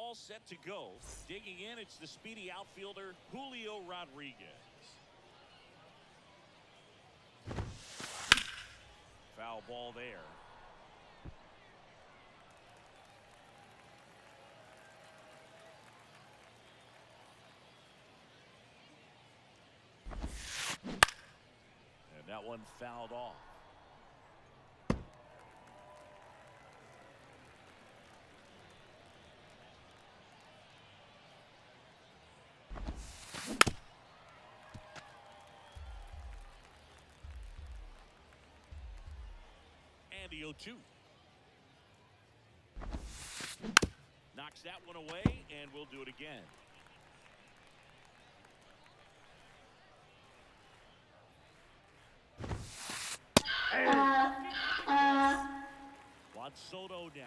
all set to go. Digging in, it's the speedy outfielder, Julio Rodriguez. Foul ball there. And that one fouled off. And the 0-2. Knocks that one away, and we'll do it again. Juan Soto now.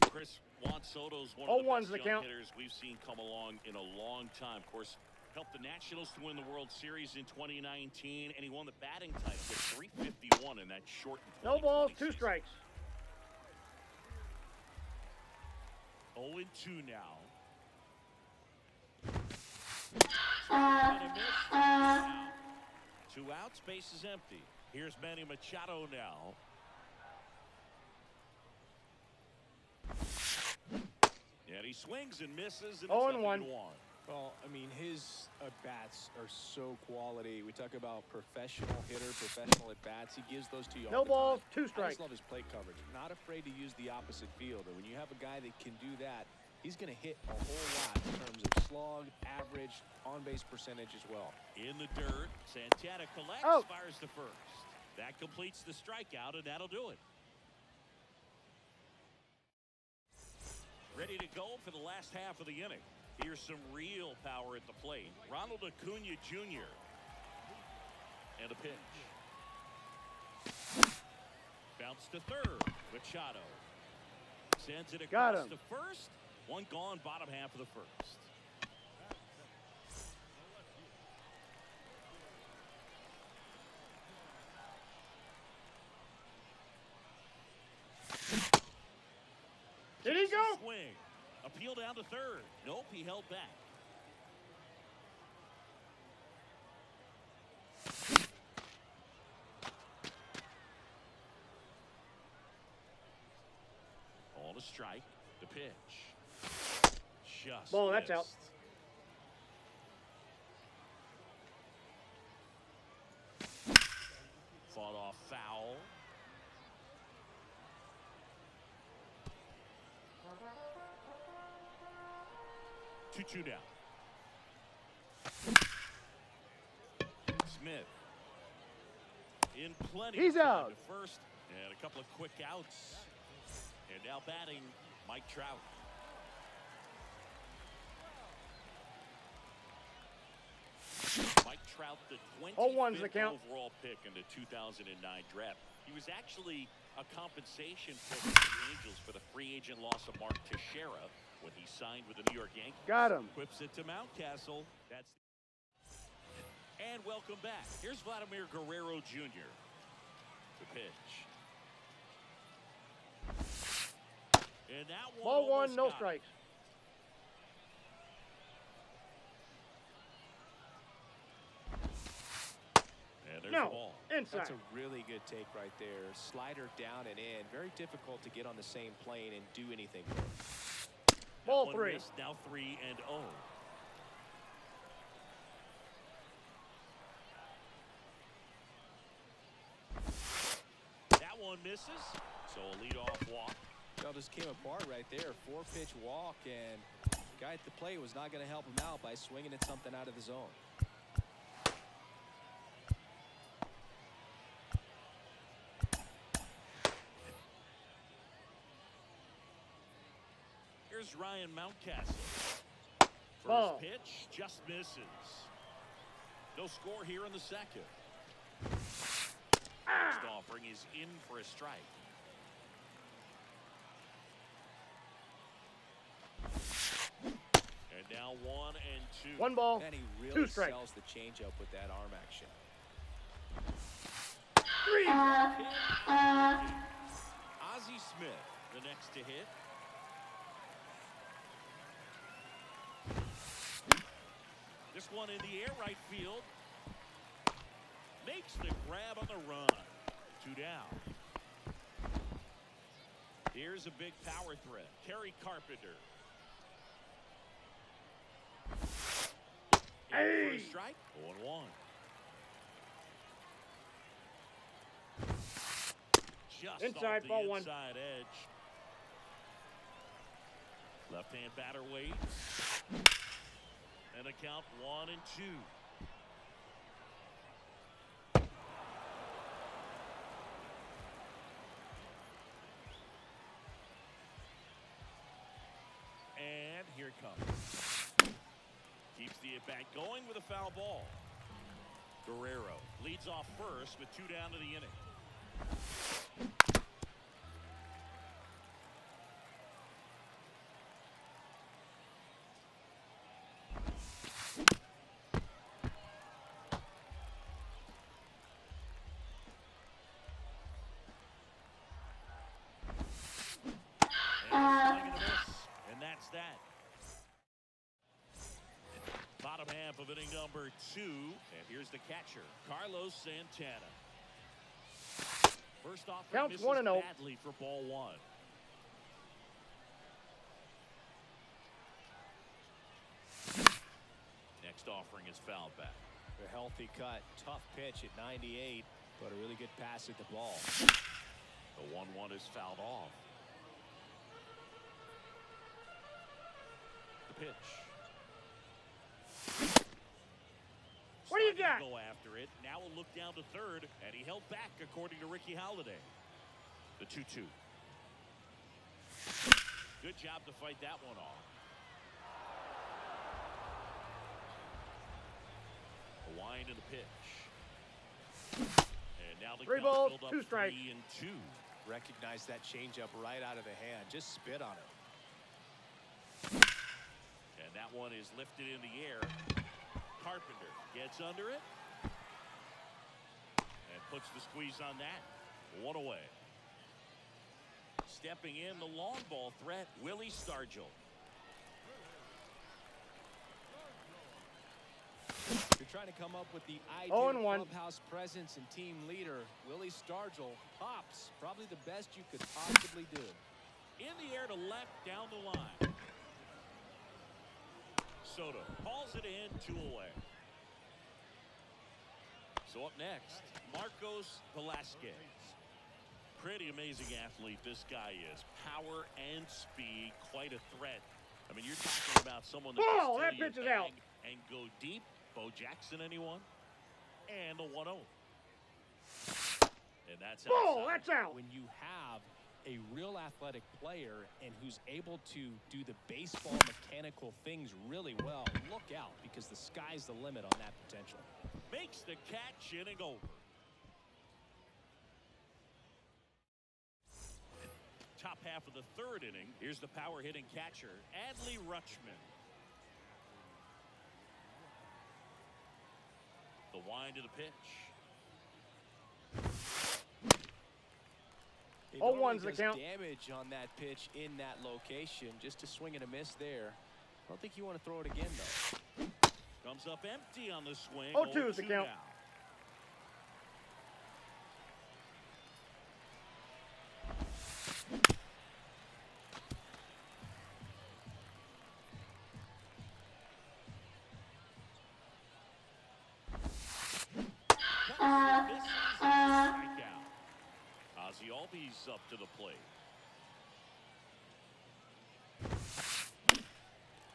Chris, Juan Soto's one of the best young hitters we've seen come along in a long time. Of course, helped the Nationals to win the World Series in 2019, and he won the batting title with 351 in that shortened. No balls, 2 strikes. 0-2 now. 2 outs, base is empty. Here's Manny Machado now. And he swings and misses. And 0-1. Well, I mean, his at-bats are so quality. We talk about professional hitter, professional at-bats. He gives those to you all the balls, time. 2 strikes. I just love his plate coverage. Not afraid to use the opposite field. And when you have a guy that can do that, he's going to hit a whole lot in terms of slug, average, on-base percentage as well. In the dirt, Santana collects, fires to first. That completes the strikeout, and that'll do it. Ready to go for the last half of the inning. Here's some real power at the plate. Ronald Acuna Jr. And a pitch. Bounce to third. Machado sends it across to first. One gone, bottom half of the first. Did he go? Swing. Appeal down to third. Nope, he held back. All to strike. The pitch. Just ball, that's out. Fought off foul. Two down. Smith in plenty. He's out. To first, and a couple of quick outs. And now batting, Mike Trout. Mike Trout, the 25th overall pick in the 2009 draft. He was actually a compensation pick for the Angels for the free agent loss of Mark Teixeira when he signed with the New York Yankees. Got him. Whips it to Mountcastle. That's and welcome back. Here's Vladimir Guerrero Jr. The pitch. And that one ball 1, no strikes. And there's the ball. Inside. That's a really good take right there. Slider down and in. Very difficult to get on the same plane and do anything with. Ball 3. Missed, now 3-0. That one misses. So a leadoff walk. Well, just came apart right there. 4-pitch walk, and guy at the plate was not going to help him out by swinging at something out of the zone. Here's Ryan Mountcastle. First pitch just misses. No score here in the second. First offering is in for a strike. And now 1-2. 1 ball, and he really 2 strikes. sells the changeup with that arm action. 3. Hit out of the gate. Ozzie Smith, the next to hit. This one in the air, right field. Makes the grab on the run. 2 down. Here's a big power threat. Kerry Carpenter. Hey. For a strike. 0-1. Just Inside, off the ball 1. inside edge. Left-hand batter waits. And a count 1-2. And here it comes. Keeps the at-bat going with a foul ball. Guerrero leads off first with 2 down to the inning. And that's that. Bottom half of inning number 2. And here's the catcher, Carlos Santana. First off, Counts misses 1-0. badly for ball 1. Next offering is fouled back. A healthy cut, tough pitch at 98, but a really good pass at the ball. The 1-1 is fouled off. The pitch. What do you Starting to got? Go after it. Now we'll look down to third, and he held back according to Ricky Holiday. The 2-2. Good job to fight that one off. A wind in the pitch. And now the 3 count balls, filled up 2 strikes. 3-2. Recognize that changeup right out of the hand. Just spit on it. And that one is lifted in the air. Carpenter gets under it. And puts the squeeze on that. 1 away. Stepping in, the long ball threat, Willie Stargell. You're trying to come up with the ideal 0-1. clubhouse presence and team leader. Willie Stargell pops. Probably the best you could possibly do. In the air to left, down the line. Soto calls it in, 2 away. So up next, Marcos Velasquez. Pretty amazing athlete this guy is. Power and speed, quite a threat. I mean, you're talking about someone that Ball, can that steal your pitch is out. bag and go deep. Bo Jackson, anyone? And the 1-0. And that's Ball, outside. that's out. When you have a real athletic player and who's able to do the baseball mechanical things really well, look out, because the sky's the limit on that potential. Makes the catch, inning over. Top half of the 3rd inning. Here's the power hitting catcher, Adley Rutschman. The wind of the pitch. It 0-1's normally the does count. damage on that pitch in that location. Just a swing and a miss there. I don't think you want to throw it again, though. Comes up empty on the swing. 0-2 is the 0-2 count. now. This is a strikeout. Ozzie Albies up to the plate.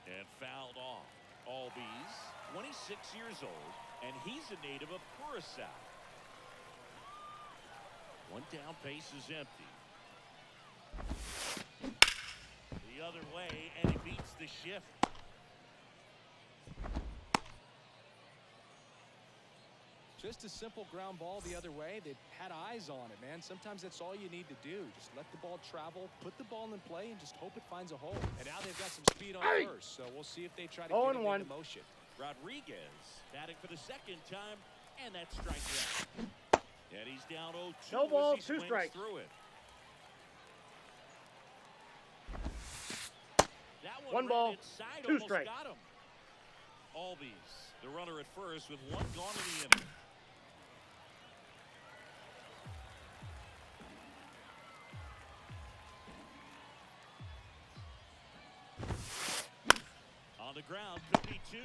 And fouled off. Albies, 26 years old, and he's a native of Curacao. One down, base is empty. The other way, and he beats the shift. Just a simple ground ball the other way that had eyes on it, man. Sometimes that's all you need to do. Just let the ball travel, put the ball in play, and just hope it finds a hole. And now they've got some speed on first, so we'll see if they try to get it into motion. Rodriguez batting for the 2nd time, and that's strike 1. And he's down 0-2. No ball, as he 2 swings strikes. through it. That 1 ran ball, inside, 2 almost strikes. got him. Albies, the runner at first with 1 gone in the inning. On the ground, could be 2.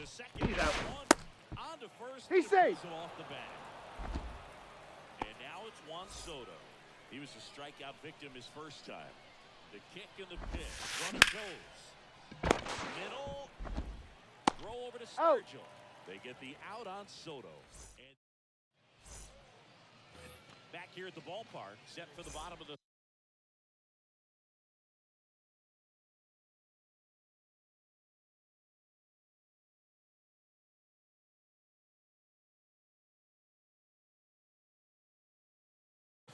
To second, He's out. 1. On to first. He's safe. Off the bat. And now it's Juan Soto. He was a strikeout victim his first time. The kick and the pitch. Runner goes. Middle. Throw over to Sturgill. They get the out on Soto. And back here at the ballpark, set for the bottom of the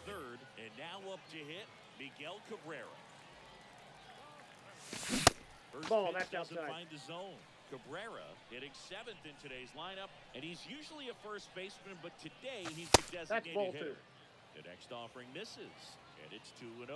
third, and now up to hit Miguel Cabrera. First Ball, pitch that's doesn't outside. find the zone. Cabrera hitting 7th in today's lineup, and he's usually a first baseman, but today he's the That's designated ball hitter. 2. The next offering misses, and it's 2-0.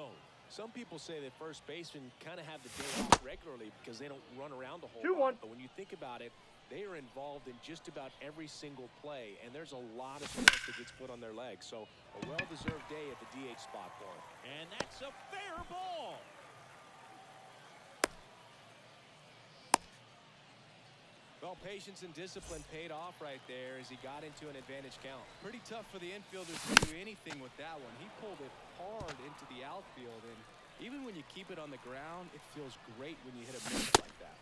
Some people say that first basemen kind of have the day off regularly because they don't run around the whole 2-1. lot. But when you think about it, they are involved in just about every single play, and there's a lot of stress that gets put on their legs. So a well-deserved day at the DH spot for him. And that's a fair ball. Well, patience and discipline paid off right there as he got into an advantage count. Pretty tough for the infielder to do anything with that one. He pulled it hard into the outfield, and even when you keep it on the ground, it feels great when you hit a miss like that.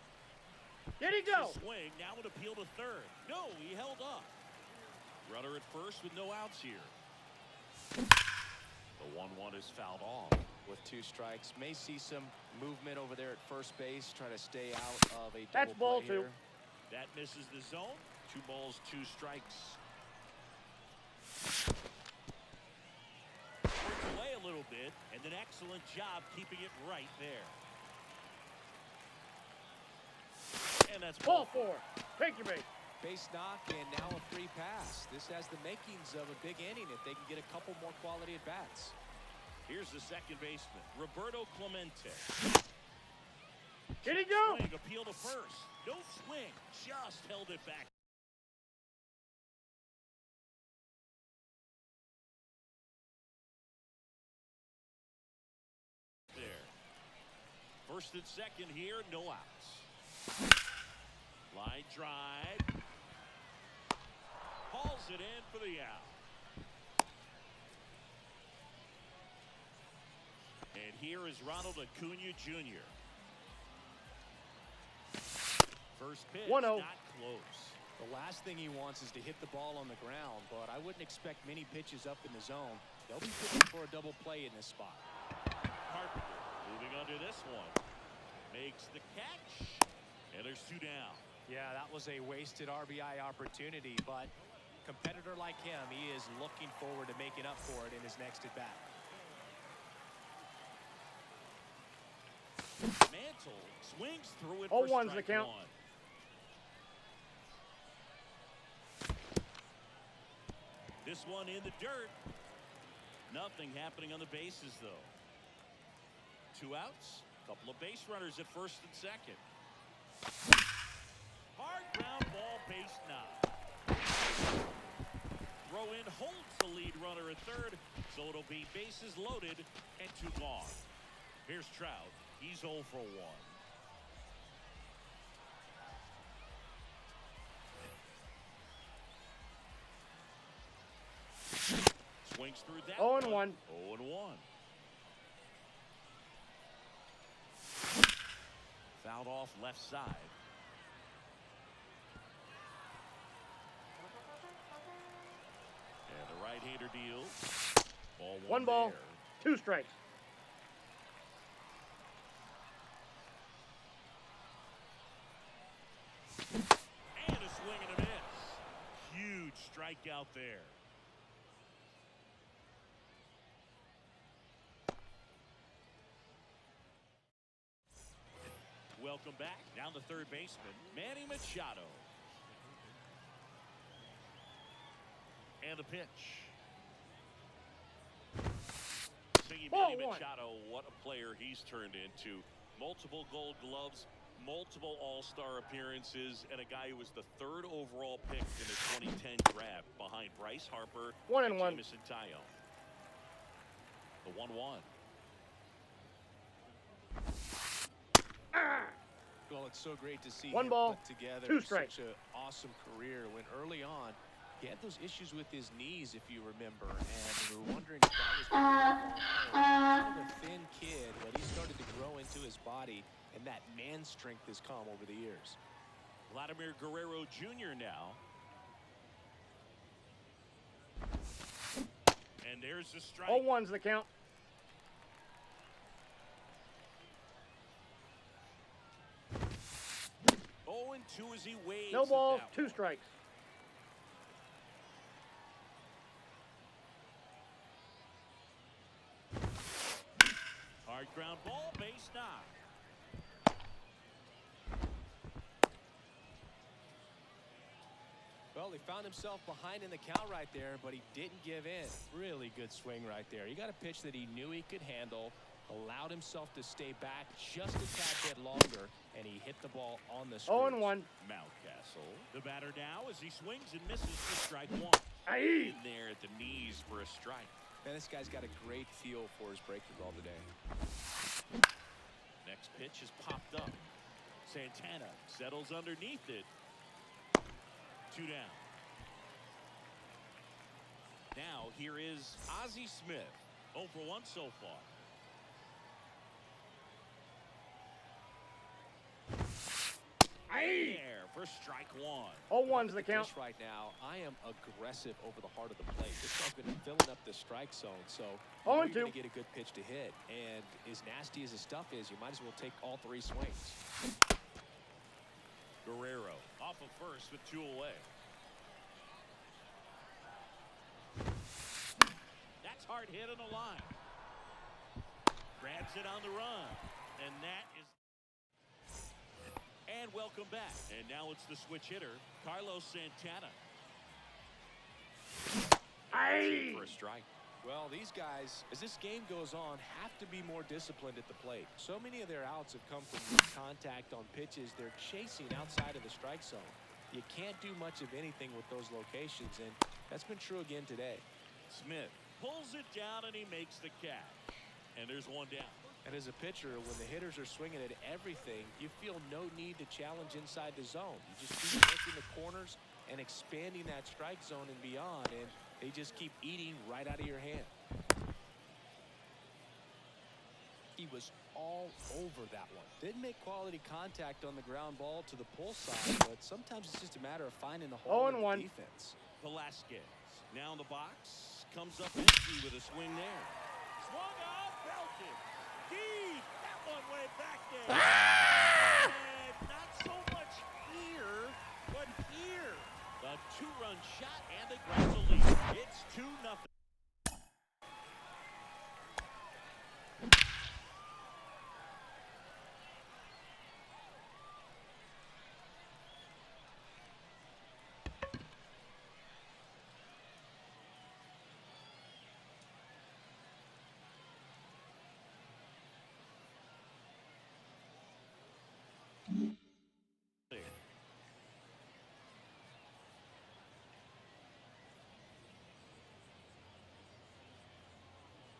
Did he go? Swing, now an appeal to third. No, he held up. Runner at first with no outs here. The 1-1 is fouled off. With 2 strikes, may see some movement over there at first base, try to stay out of a That's double ball play 2. here. That misses the zone. 2 balls, 2 strikes. Works away a little bit, and an excellent job keeping it right there. And that's Ball 4. Take your base. Base knock and now a free pass. This has the makings of a big inning if they can get a couple more quality at bats. Here's the second baseman, Roberto Clemente. Did he go? Swing, appeal to first. No swing, just held it back. There. First and second here, no outs. Line drive. Hauls it in for the out. And here is Ronald Acuna Jr. First pitch, 1-0. not close. The last thing he wants is to hit the ball on the ground, but I wouldn't expect many pitches up in the zone. They'll be pitching for a double play in this spot. Carpenter moving under this one. Makes the catch. And there's 2 down. Yeah, that was a wasted RBI opportunity, but competitor like him, he is looking forward to making up for it in his next at bat. Mantle swings through it 0-1's for the strike count. 1. This one in the dirt. Nothing happening on the bases, though. 2 outs. Couple of base runners at first and second. Hard ground ball, base knock. Throw in holds the lead runner at third, so it'll be bases loaded and 2 gone. Here's Trout. He's 0 for 1. Swings through that 0-1. 0-1. Fouled off left side. And the right-hander deals. Ball 1 ball, there. 2 strikes. And a swing and a miss. Huge strikeout there. Welcome back. Now the third baseman, Manny Machado. And the pitch. Manny Ball one. Machado, what a player he's turned into. Multiple Gold Gloves, multiple All-Star appearances, and a guy who was the 3rd overall pick in the 2010 draft behind Bryce Harper 1-1. and Jameson Taillon. The 1-1. Well, it's so great to see One him ball, put together 2 strikes. such an awesome career when early on he had those issues with his knees, if you remember, and we were wondering if that was kind of a thin kid, but he started to grow into his body, and that man strength has come over the years. Vladimir Guerrero Jr. now. And there's the strike. 0-1's the count. 0-2 as he waves. No at balls, that 2 one. strikes. Hard ground ball, base knock. Well, he found himself behind in the count right there, but he didn't give in. Really good swing right there. He got a pitch that he knew he could handle, allowed himself to stay back just a tad bit longer, and he hit the ball on the screws. 0-1. Mountcastle, the batter now as he swings and misses for strike 1. Aye. In there at the knees for a strike. Man, this guy's got a great feel for his breaking ball today. Next pitch is popped up. Santana settles underneath it. 2 down. Now here is Ozzie Smith. 0 for 1 so far. Aye. There for strike 1. 0-1's the count. This right now, I am aggressive over the heart of the plate. This guy's been filling up the strike zone, so you're 0-2. going to get a good pitch to hit. And as nasty as his stuff is, you might as well take all 3 swings. Guerrero off of first with 2 away. That's hard hit on the line. Grabs it on the run. And that is... And welcome back. And now it's the switch hitter, Carlos Santana. Aye. For a strike. Well, these guys, as this game goes on, have to be more disciplined at the plate. So many of their outs have come from contact on pitches they're chasing outside of the strike zone. You can't do much of anything with those locations, and that's been true again today. Smith pulls it down and he makes the catch. And there's 1 down. And as a pitcher, when the hitters are swinging at everything, you feel no need to challenge inside the zone. You just keep working the corners and expanding that strike zone and beyond, and they just keep eating right out of your hand. He was all over that one. Didn't make quality contact on the ground ball to the pull side, but sometimes it's just a matter of finding the hole in the 0-1. defense. Velasquez now in the box, comes up empty with a swing there. Swung up, belted. Deep, that one went back there. And not so much here, but here. The 2-run shot and they grab the lead. It's 2-0.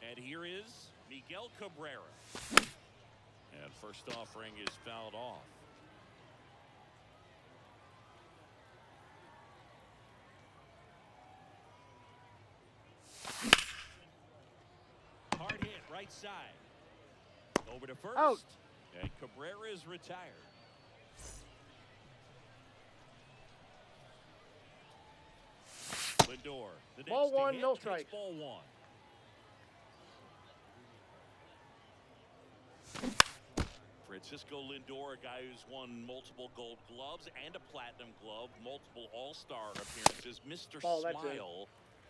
And here is Miguel Cabrera. And first offering is fouled off. Hard hit right side. Over to first. Out. And Cabrera is retired. Lindor. The next Ball to 1, hit no takes strikes. ball 1. Francisco Lindor, a guy who's won multiple Gold Gloves and a Platinum Glove, multiple All-Star appearances. Mr. Oh, that's it. Smile.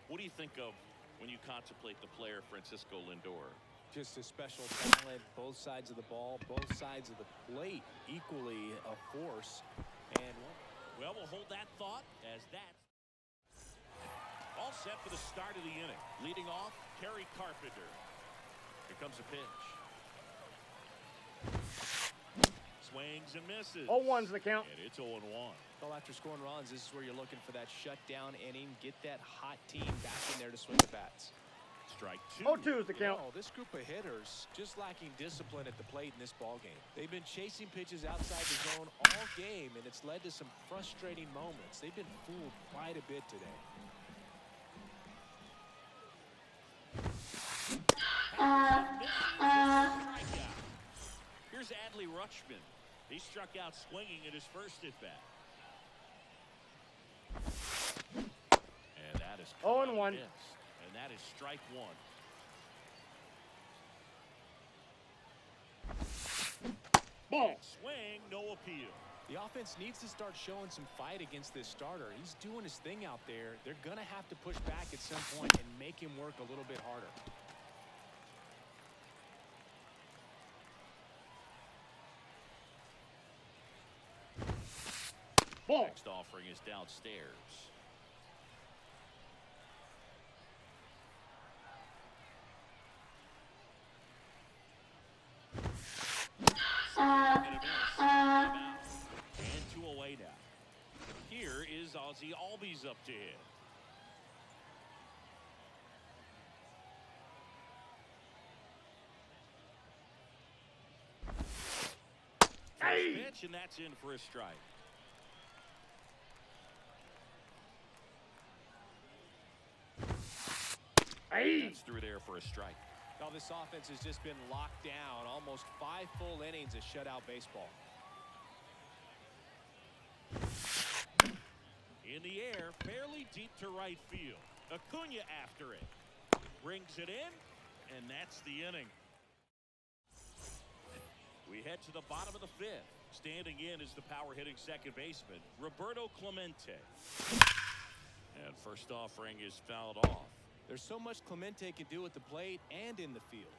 What do you think of when you contemplate the player Francisco Lindor? Just a special talent, both sides of the ball, both sides of the plate, equally a force. And Well, we'll hold that thought as that's all set for the start of the inning. Leading off, Kerry Carpenter. The comes a pitch. Swings and misses. 0-1's the count. And it's 0-1. Well, after scoring runs, this is where you're looking for that shutdown inning. Get that hot team back in there to swing the bats. Strike 2. 0-2 is the count. You know, this group of hitters just lacking discipline at the plate in this ball game. They've been chasing pitches outside the zone all game, and it's led to some frustrating moments. They've been fooled quite a bit today. Here's Adley Rutschman. He struck out swinging at his first at-bat. And that is 0-1. missed. And that is strike 1. Ball. Swing, no appeal. The offense needs to start showing some fight against this starter. He's doing his thing out there. They're going to have to push back at some point and make him work a little bit harder. Ball. Next offering is downstairs. And a miss. Time out. And 2 away now. Here is Ozzie Albies up to hit. Hey! Pitch, and that's in for a strike. Hey! That's through there for a strike. Now, this offense has just been locked down. Almost 5 full innings of shutout baseball. In the air, fairly deep to right field. Acuna after it. Brings it in, and that's the inning. We head to the bottom of the 5th. Standing in is the power-hitting second baseman, Roberto Clemente. And first offering is fouled off. There's so much Clemente can do at the plate and in the field.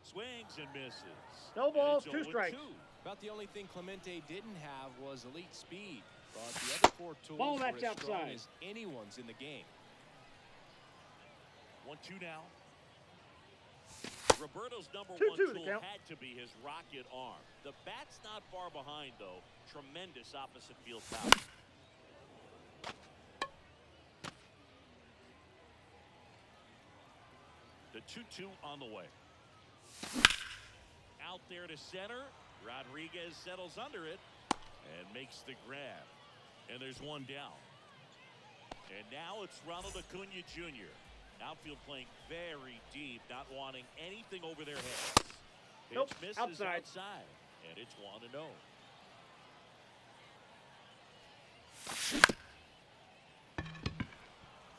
Swings and misses. No balls, And 2 it's 0-2. strikes. About the only thing Clemente didn't have was elite speed. But the other 4 tools Ball, were that's as strong outside. as anyone's in the game. 1-2 now. Roberto's number 2-2 one the tool count. had to be his rocket arm. The bat's not far behind, though. Tremendous opposite field power. The 2-2 on the way. Out there to center. Rodriguez settles under it and makes the grab. And there's one down. And now it's Ronald Acuna Jr. Outfield playing very deep, not wanting anything over their heads. Pitch Nope, misses outside. and it's 1-0.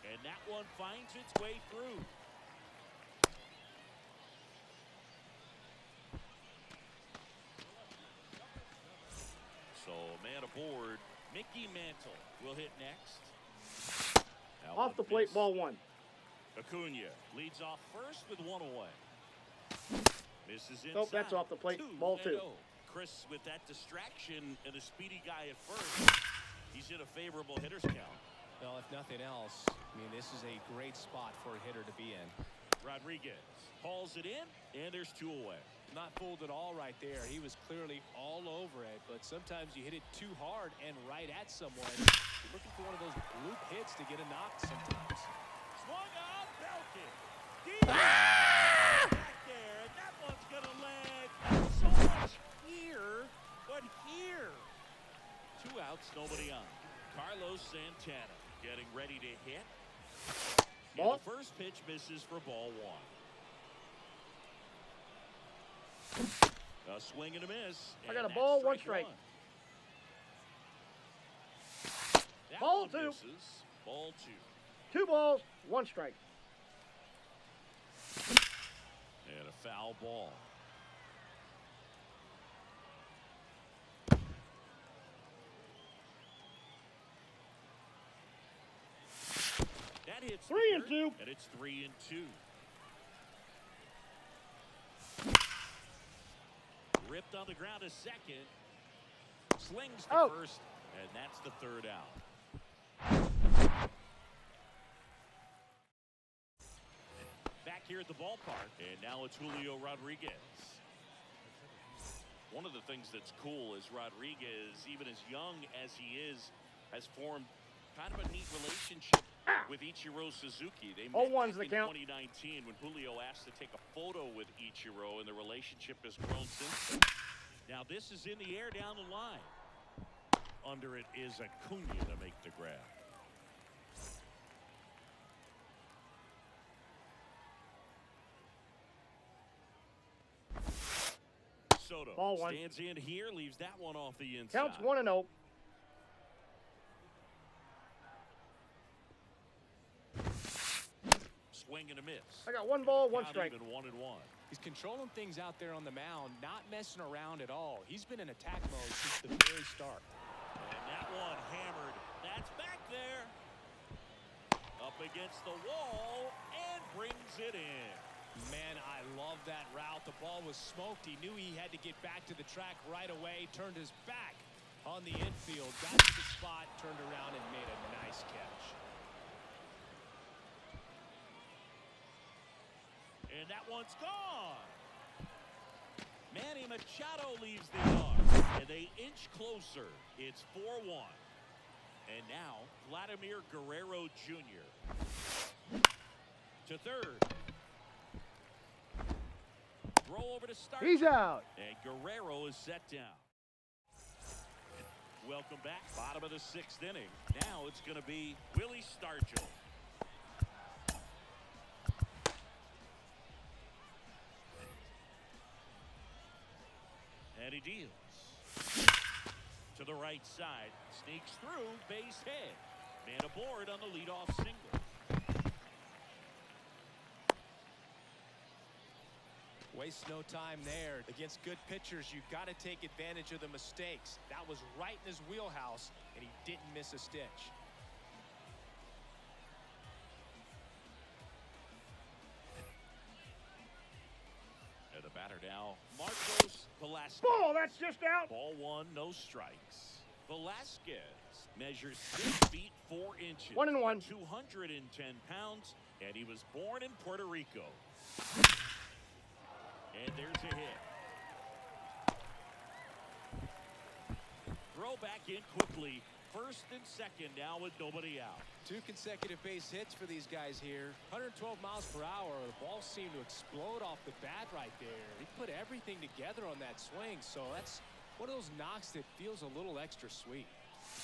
And that one finds its way through. So, man aboard, Mickey Mantle will hit next. That Off the one plate, missed. ball 1. Acuna leads off first with 1 away. Misses inside. Nope, that's off the plate. Ball 2. Chris with that distraction and a speedy guy at first. He's in a favorable hitter's count. Well, if nothing else, I mean, this is a great spot for a hitter to be in. Rodriguez hauls it in, and there's 2 away. Not fooled at all right there. He was clearly all over it, but sometimes you hit it too hard and right at someone. You're looking for one of those bloop hits to get a knock sometimes. Swung on, belted. Deep back there, and that one's gonna land. Not so much here, but here. 2 outs, nobody on. Carlos Santana getting ready to hit. Ball. And the first pitch misses for ball 1. A swing and a miss. I got and a ball, that's 1 strike. 1. That Ball one 2. misses. Ball 2. 2 balls, 1 strike. And a foul ball. That hits 3 the and dirt, 2. and it's 3 and 2. Ripped on the ground a second. Slings to Out. first, and that's the 3rd out. Back here at the ballpark. And now it's Julio Rodriguez. One of the things that's cool is Rodriguez, even as young as he is, has formed kind of a neat relationship with Ichiro Suzuki. They met back in 2019 when Julio asked to take a photo with Ichiro, and the relationship has grown since then. Now this is in the air down the line. Under it is Acuna to make the grab. Soto stands in here, leaves that one off the inside. Counts 1-0. Swing and a miss. I got 1 ball, 1 strike. Even 1-1. He's controlling things out there on the mound, not messing around at all. He's been in attack mode since the very start. And that one hammered. That's back there. Up against the wall and brings it in. Man, I love that route. The ball was smoked. He knew he had to get back to the track right away. Turned his back on the infield. Got to the spot, turned around, and made a nice catch. And that one's gone. Manny Machado leaves the yard. And they inch closer. It's 4-1. And now, Vladimir Guerrero Jr. to third. Throw over to start. He's out. And Guerrero is set down. Welcome back. Bottom of the 6th inning. Now it's going to be Willie Stargell. And he deals. To the right side. Sneaks through. Base hit. Man aboard on the leadoff single. Waste no time there. Against good pitchers, you've got to take advantage of the mistakes. That was right in his wheelhouse, and he didn't miss a stitch. And the batter now, Marcos Velasquez. Ball, that's just out. Ball 1, no strikes. Velasquez measures 6 feet 4 inches. 1-1. 210 pounds, and he was born in Puerto Rico. And there's a hit. Throw back in quickly. First and second now with nobody out. 2 consecutive base hits for these guys here. 112 miles per hour. The ball seemed to explode off the bat right there. He put everything together on that swing, so that's one of those knocks that feels a little extra sweet.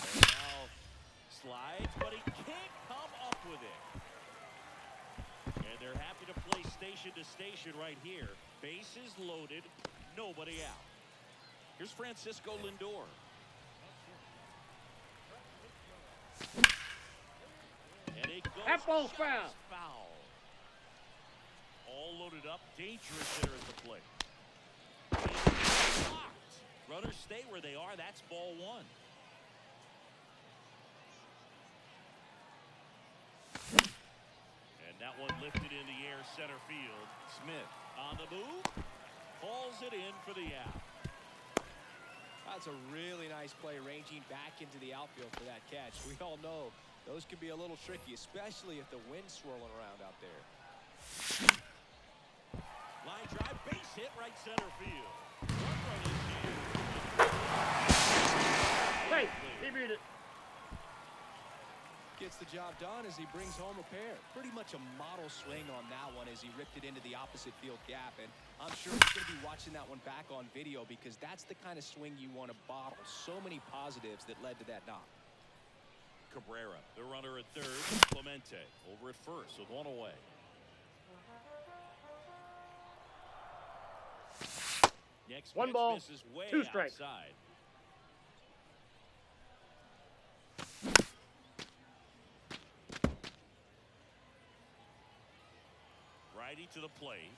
And now slides, but he can't come up with it. And they're happy to play station to station right here. Bases loaded, nobody out. Here's Francisco Lindor. And it goes That ball's foul. Foul. All loaded up, dangerous hitter at the plate. And blocked. Runners stay where they are. That's ball 1. And that one lifted in the air, center field. Smith on the move, hauls it in for the out. That's a really nice play, ranging back into the outfield for that catch. We all know those can be a little tricky, especially if the wind's swirling around out there. Line drive, base hit, right center field. Run is here. Hey, he beat it. Gets the job done as he brings home a pair. Pretty much a model swing on that one as he ripped it into the opposite field gap. And I'm sure he's going to be watching that one back on video because that's the kind of swing you want to bottle. So many positives that led to that knock. Cabrera, the runner at third. Clemente over at first with 1 away. Next 1 pitch ball, misses way 2 strikes. outside. Righty to the plate.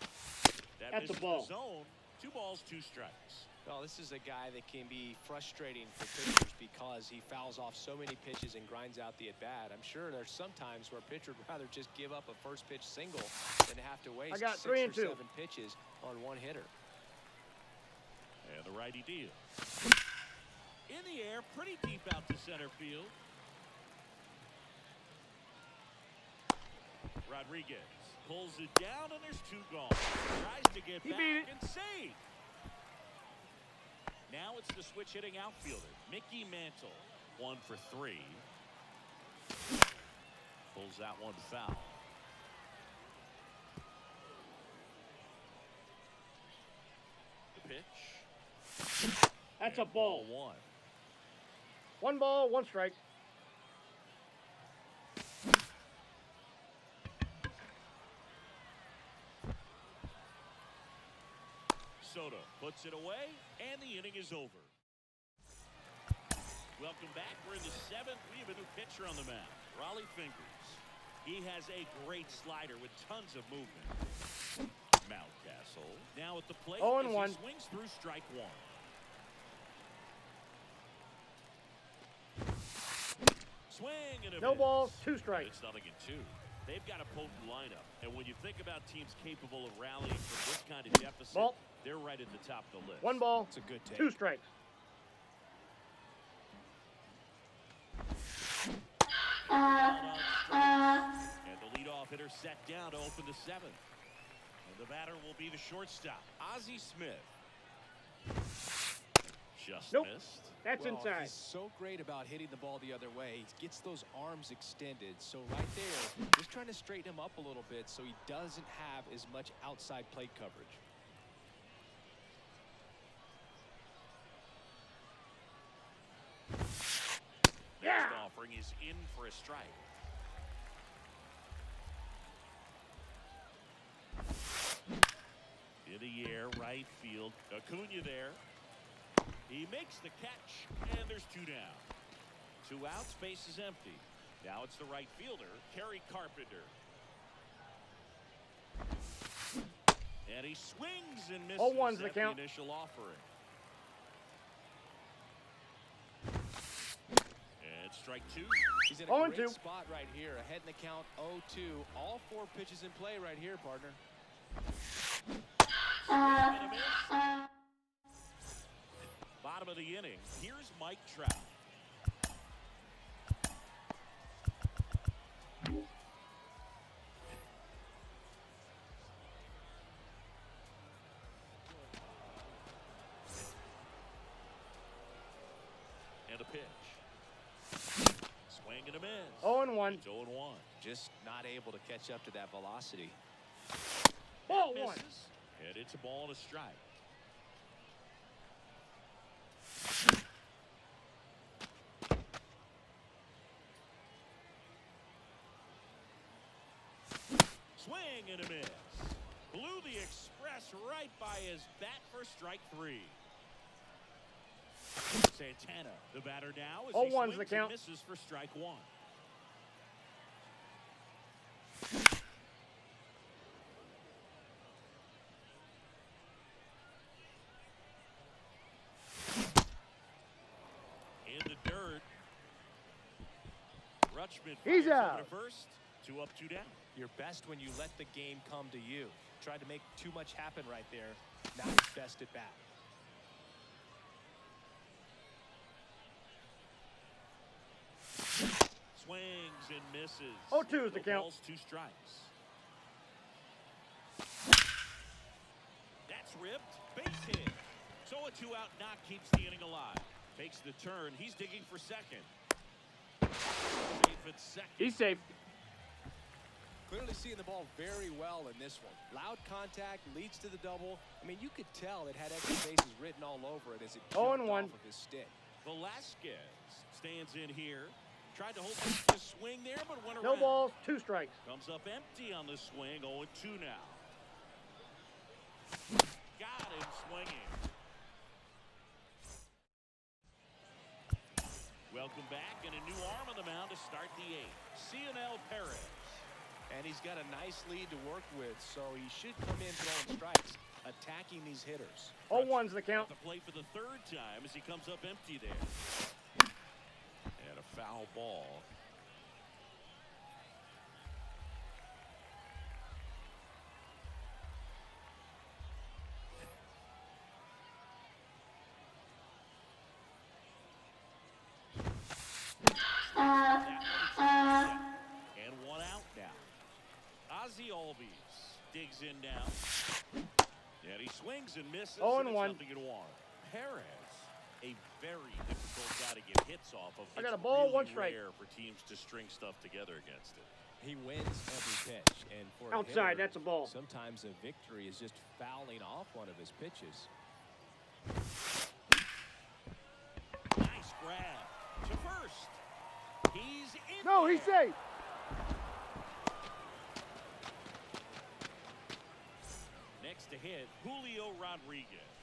That At the misses ball. Zone. 2 balls, 2 strikes. Well, this is a guy that can be frustrating for pitchers because he fouls off so many pitches and grinds out the at-bat. I'm sure there's some times where a pitcher would rather just give up a first pitch single than have to waste 6 3 and or 2. 7 pitches on 1 hitter. And the righty deal. In the air, pretty deep out to center field. Rodriguez Pulls it down, and there's 2 gone. Tries to get He back beat it. and save. Now it's the switch hitting outfielder, Mickey Mantle. 1 for 3. Pulls that one foul. The pitch. That's a ball. 1. 1 ball, 1 strike. Soto puts it away, and the inning is over. Welcome back. We're in the 7th. We have a new pitcher on the mound, Raleigh Fingers. He has a great slider with tons of movement. Mountcastle now at the plate 0-1. as he swings through strike 1. Swing and a No miss. balls, 2 strikes. It's 0-2. They've got a potent lineup, and when you think about teams capable of rallying from this kind of deficit, Ball. they're right at the top of the list. 1 ball, It's a good take. 2 strikes. And the leadoff hitter set down to open the 7th. And the batter will be the shortstop, Ozzie Smith. Just Nope. missed. That's Well, inside. he's so great about hitting the ball the other way. He gets those arms extended. So right there, just trying to straighten him up a little bit so he doesn't have as much outside plate coverage. Yeah. Next offering is in for a strike. In the air, right field. Acuna there. He makes the catch, and there's 2 down. 2 outs, base is empty. Now it's the right fielder, Kerry Carpenter. And he swings and misses 0-1's the at count. the initial offering. And strike 2. He's in a 0-2. great spot right here. Ahead in the count, 0-2. All 4 pitches in play right here, partner. And a miss. Bottom of the inning. Here's Mike Trout. And a pitch. Swing and a miss. 0-1. It's 0-1. Just not able to catch up to that velocity. Ball 1. Misses. And it's a ball and a strike. Swing and a miss. Blew the express right by his bat for strike 3. Santana, the batter now, as he 0-1's the swings count. and misses for strike 1. In the dirt. Rutschman He's fires over out. to first. 2 up, 2 down. You're best when you let the game come to you. Tried to make too much happen right there. Now he's best at bat. Swings and misses. 0-2 is the No count. balls, 2 strikes. That's ripped. Base hit. So a 2-out knock keeps the inning alive. Takes the turn. He's digging for second. Safe at second. He's safe. Clearly seeing the ball very well in this one. Loud contact leads to the double. I mean, you could tell it had extra bases written all over it as it jumped 0-1. off of his stick. Velasquez stands in here. Tried to hold the swing there, but went No around. balls, 2 strikes. Comes up empty on the swing. 0-2 now. Got him swinging. Welcome back, and a new arm on the mound to start the 8th. Cionel Perez. And he's got a nice lead to work with, so he should come in throwing strikes, attacking these hitters. 0-1's the count. At the plate for the 3rd time as he comes up empty there. And a foul ball. That one is set. And 1 out now. Ozzie Albies digs in now. And he swings and misses. 0-1. Something you want. Perez, a very difficult guy to get hits off of. I got a It's ball, really 1 strike. rare for teams to string stuff together against it. He wins every pitch, and for a Outside, hitter, that's a ball. sometimes a victory is just fouling off one of his pitches. Nice grab to first. He's in. No, he's there. safe. Next to hit, Julio Rodriguez.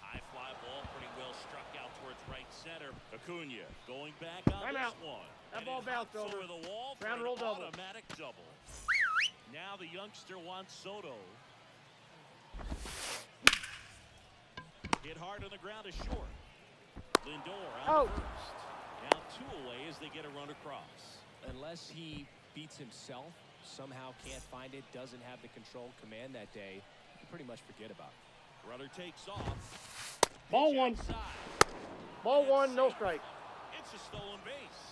High fly ball, pretty well struck out towards right center. Acuna going back on Time this out. one. That And ball it bounced hops over. the wall for Ground an roll double. automatic double. Now the youngster wants Soto. Hit hard on the ground is short. Lindor Out. on first. Now 2 away as they get a run across. Unless he beats himself, somehow can't find it, doesn't have the control command that day, you pretty much forget about it. Runner takes off. Ball Pitch 1. outside. Ball And 1, no safe. strike. It's a stolen base.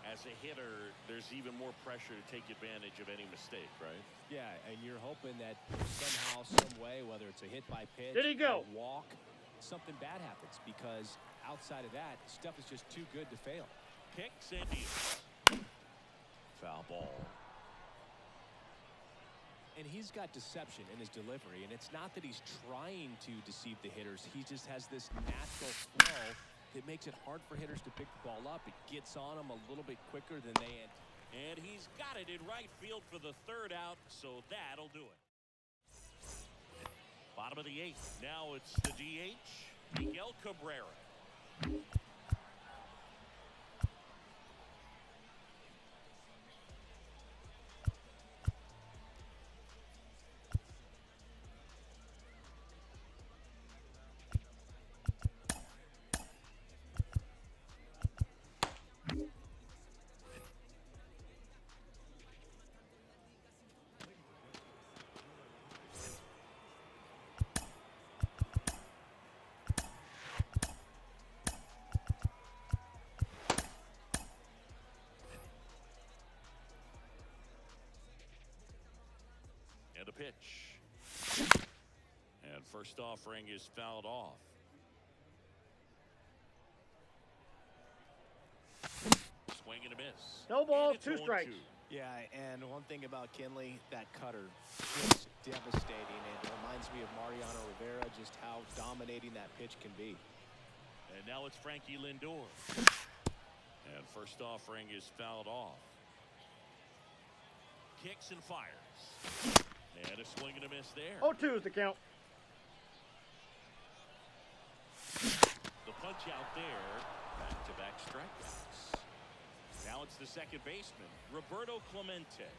As a hitter, there's even more pressure to take advantage of any mistake, right? Yeah, and you're hoping that somehow, some way, whether it's a hit by pitch, Did he go? a walk, something bad happens, because outside of that, stuff is just too good to fail. Kicks and deals. Foul ball. And he's got deception in his delivery, and it's not that he's trying to deceive the hitters. He just has this natural flow that makes it hard for hitters to pick the ball up. It gets on them a little bit quicker than they anticipate. And he's got it in right field for the 3rd out, so that'll do it. Bottom of the 8th. Now it's the DH, Miguel Cabrera. And a pitch. And first offering is fouled off. Swing and a miss. No ball, And it's 2 0-2. strikes. Yeah, and one thing about Kinley, that cutter, just devastating. It reminds me of Mariano Rivera, just how dominating that pitch can be. And now it's Frankie Lindor. And first offering is fouled off. Kicks and fires. And a swing and a miss there. 0-2 is the count. The punch out there. Back-to-back strikeouts. Now it's the second baseman, Roberto Clemente.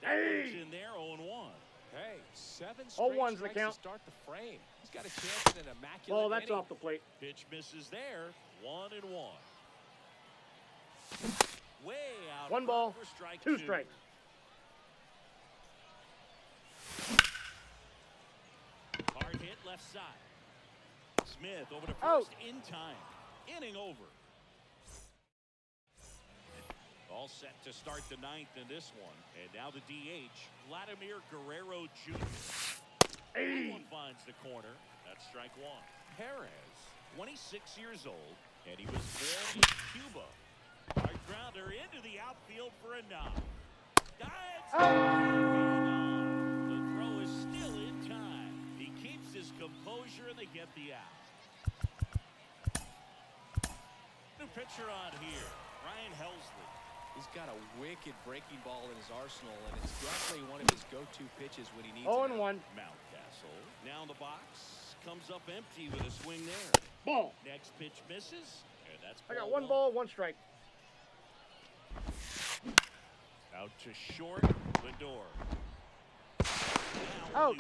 Hey! He's in there, 0-1. Hey, 7 0-1's straight the strikes count. to start the frame. He's got a chance at an immaculate Ball, that's inning. off the plate. Pitch misses there, 1-1. Way out. 1 ball, for strike 2 strikes. Hard hit left side. Smith over to first Out. in time. Inning over. All set to start the 9th in this one. And now the DH, Vladimir Guerrero Jr. Hey! One finds the corner. That's strike 1. Perez, 26 years old, and he was born in Cuba. Hard grounder into the outfield for a knock. That's the throw is still in time. He keeps his composure and they get the out. New pitcher on here, Ryan Helsley. He's got a wicked breaking ball in his arsenal, and it's definitely one of his go-to pitches when he needs it. 0-1. Mountcastle now in the box, comes up empty with a swing there. Ball. Next pitch misses, and that's I got ball 1 ball, 1 strike. Out to short, Lindor. Out.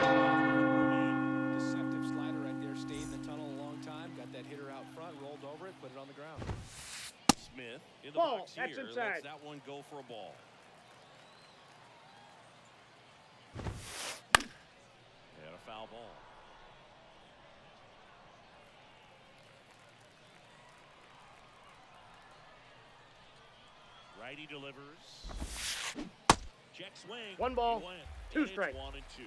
Deceptive slider right there, stayed in the tunnel a long time, got that hitter out front, rolled over it, put it on the ground. Smith in the Ball. box That's here, inside. lets that one go for a ball. And a foul ball. Righty delivers. Check swing. 1 ball, He went. 2 And it's strikes. 1 and 2.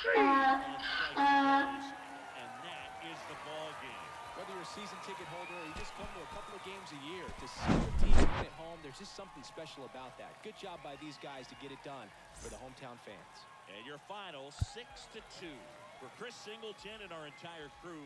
Hey! On strike goes, and that is the ball game. Whether you're a season ticket holder or you just come to a couple of games a year, to see your team win at home, there's just something special about that. Good job by these guys to get it done for the hometown fans. And your final 6-2 for Chris Singleton and our entire crew.